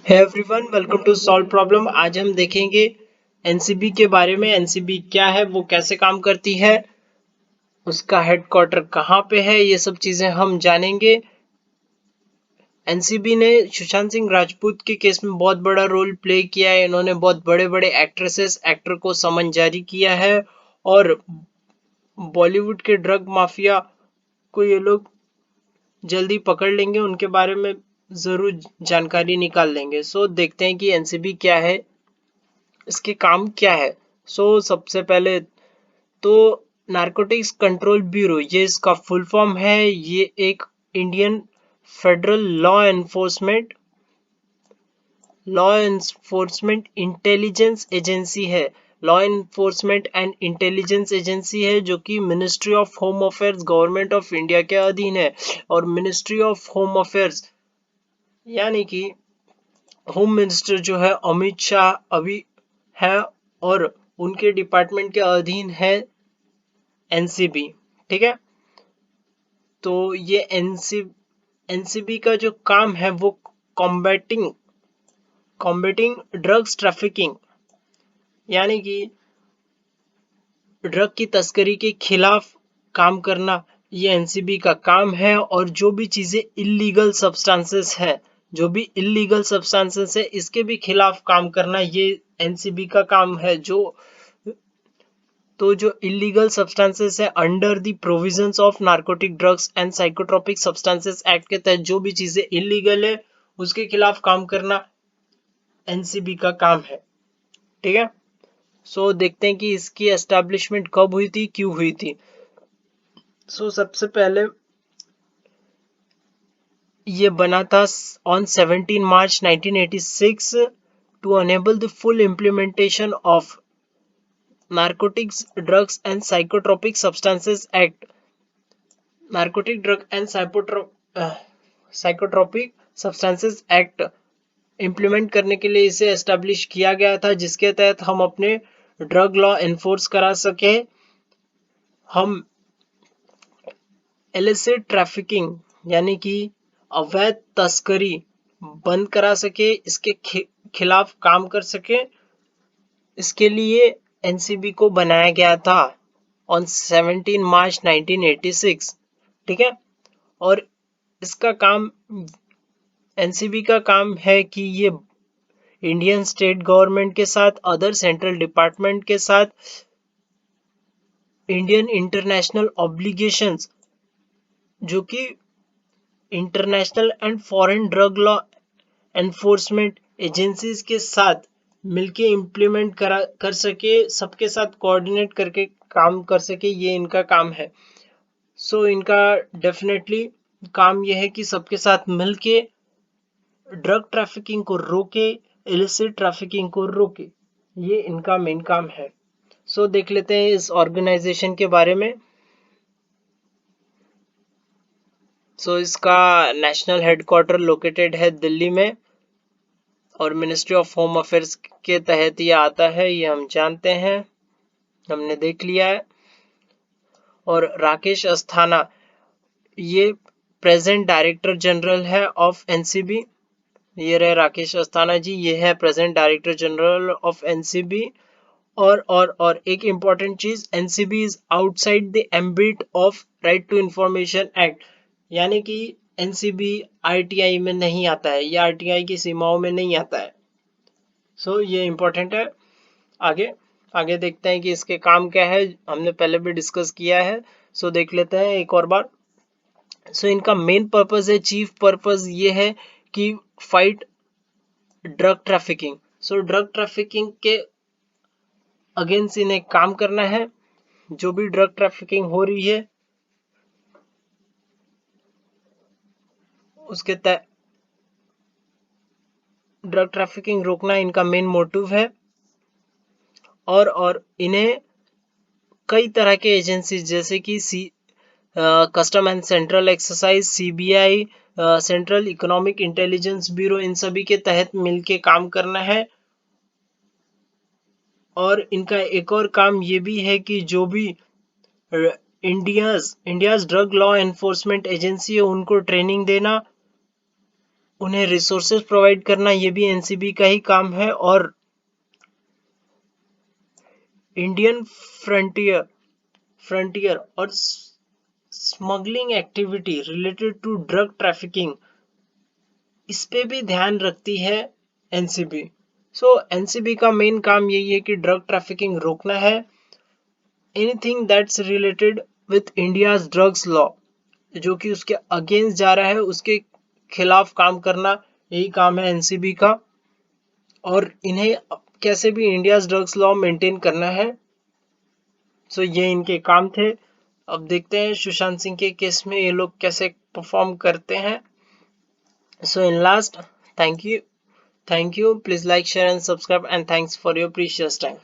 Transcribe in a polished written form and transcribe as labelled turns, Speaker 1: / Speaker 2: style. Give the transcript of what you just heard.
Speaker 1: Hey everyone, welcome to solve problem. आज हम देखेंगे एनसीबी के बारे में। एनसीबी क्या है, वो कैसे काम करती है, उसका हेडक्वार्टर कहाँ पे है, ये सब चीजें हम जानेंगे। एनसीबी ने सुशांत सिंह राजपूत के केस में बहुत बड़ा रोल प्ले किया है। इन्होंने बहुत बड़े बड़े एक्टर को समन जारी किया है और बॉलीवुड के ड्रग माफिया को ये लोग जल्दी पकड़ लेंगे, उनके बारे में जरूर जानकारी निकाल लेंगे। सो देखते हैं कि एनसीबी क्या है, इसके काम क्या है। सबसे पहले तो नारकोटिक्स कंट्रोल ब्यूरो, ये इसका फुल फॉर्म है। ये एक Indian federal law enforcement intelligence agency है। Law enforcement and intelligence agency है जो कि ministry of home affairs government of India के अधीन है। और मिनिस्ट्री ऑफ होम अफेयर्स यानी कि होम मिनिस्टर जो है अमित शाह अभी है, और उनके डिपार्टमेंट के अधीन है एनसीबी। ठीक है, तो ये एनसीबी का जो काम है वो कॉम्बैटिंग ड्रग्स ट्रैफिकिंग, यानी कि ड्रग की तस्करी के खिलाफ काम करना, ये एनसीबी का काम है। और जो भी चीजें इलीगल सब्सटेंसेस है, इसके भी खिलाफ काम करना, ये एनसीबी का काम है। जो इलीगल सब्सटेंसेस है, under the provisions of narcotic drugs and psychotropic substances act के तहत जो भी चीजें इलीगल है, उसके खिलाफ काम करना एनसीबी का काम है। ठीक है, देखते हैं कि इसकी एस्टैब्लिशमेंट कब हुई थी, क्यों हुई थी। सबसे पहले ये बना था on 17 March 1986 to enable the full implementation of narcotics drugs and psychotropic substances act. Narcotic drug and psychotropic substances act implement करने के लिए इसे एस्टेब्लिश किया गया था, जिसके तहत हम अपने ड्रग लॉ एनफोर्स करा सके, हम इलिसिट ट्रैफिकिंग यानी कि अवैध तस्करी बंद करा सके, इसके खिलाफ काम कर सके। इसके लिए एनसीबी को बनाया गया था ऑन 17 मार्च 1986। ठीक है, और इसका काम, एनसीबी का काम है कि ये इंडियन स्टेट गवर्नमेंट के साथ, अदर सेंट्रल डिपार्टमेंट के साथ इंडियन इंटरनेशनल ऑब्लिगेशंस, जो कि international and foreign drug law enforcement agencies के साथ मिलके इम्प्लीमेंट कर सके, सबके साथ कोऑर्डिनेट करके काम कर सके, ये इनका काम है। इनका डेफिनेटली काम ये है कि सबके साथ मिलके ड्रग ट्रैफिकिंग को रोके, इलिसिट ट्रैफिकिंग को रोके, ये इनका मेन काम है। देख लेते हैं इस ऑर्गेनाइजेशन के बारे में। इसका नेशनल हेडक्वार्टर लोकेटेड है दिल्ली में, और मिनिस्ट्री ऑफ होम अफेयर्स के तहत ये आता है, ये हम जानते हैं, हमने देख लिया है। और राकेश अस्थाना, ये प्रेजेंट डायरेक्टर जनरल है ऑफ एनसीबी। ये रहे राकेश अस्थाना जी, ये है present director general of NCB. और एक इंपॉर्टेंट चीज, NCB is outside the ambit of right to information act, यानी कि एनसीबी आरटीआई में नहीं आता है, या आरटीआई की सीमाओं में नहीं आता है। ये इंपॉर्टेंट है। आगे आगे देखते हैं कि इसके काम क्या है, हमने पहले भी डिस्कस किया है। देख लेते हैं एक और बार। इनका मेन पर्पस है, चीफ पर्पस ये है कि fight drug trafficking. Drug trafficking के अगेंस्ट इन्हें काम करना है। जो भी ड्रग ट्रैफिकिंग हो रही है उसके ड्रग ट्रैफिकिंग रोकना इनका मेन मोटिव है। और इन्हें कई तरह के एजेंसी जैसे कि custom and central exercise, CBI, central economic intelligence bureau, इन सभी के तहत मिलके काम करना है। और इनका एक और काम ये भी है कि जो भी India's drug law enforcement agency है, उनको ट्रेनिंग देना, उन्हें रिसोर्सेज प्रोवाइड करना ये भी एनसीबी का ही काम है। और इंडियन फ्रंटियर और smuggling activity related to drug trafficking, इस पे भी ध्यान रखती है एनसीबी। सो एनसीबी का मेन काम यही है कि ड्रग ट्रैफिकिंग रोकना है। Anything that's related with India's drugs law, जो कि उसके अगेंस्ट जा रहा है, उसके खिलाफ काम करना, यही काम है एनसीबी का। और इन्हें कैसे भी इंडियाज ड्रग्स लॉ मेंटेन करना है। सो ये इनके काम थे। अब देखते हैं सुशांत सिंह के केस में ये लोग कैसे परफॉर्म करते हैं। So in last, thank you. Please like, share and subscribe, and thanks for your precious time.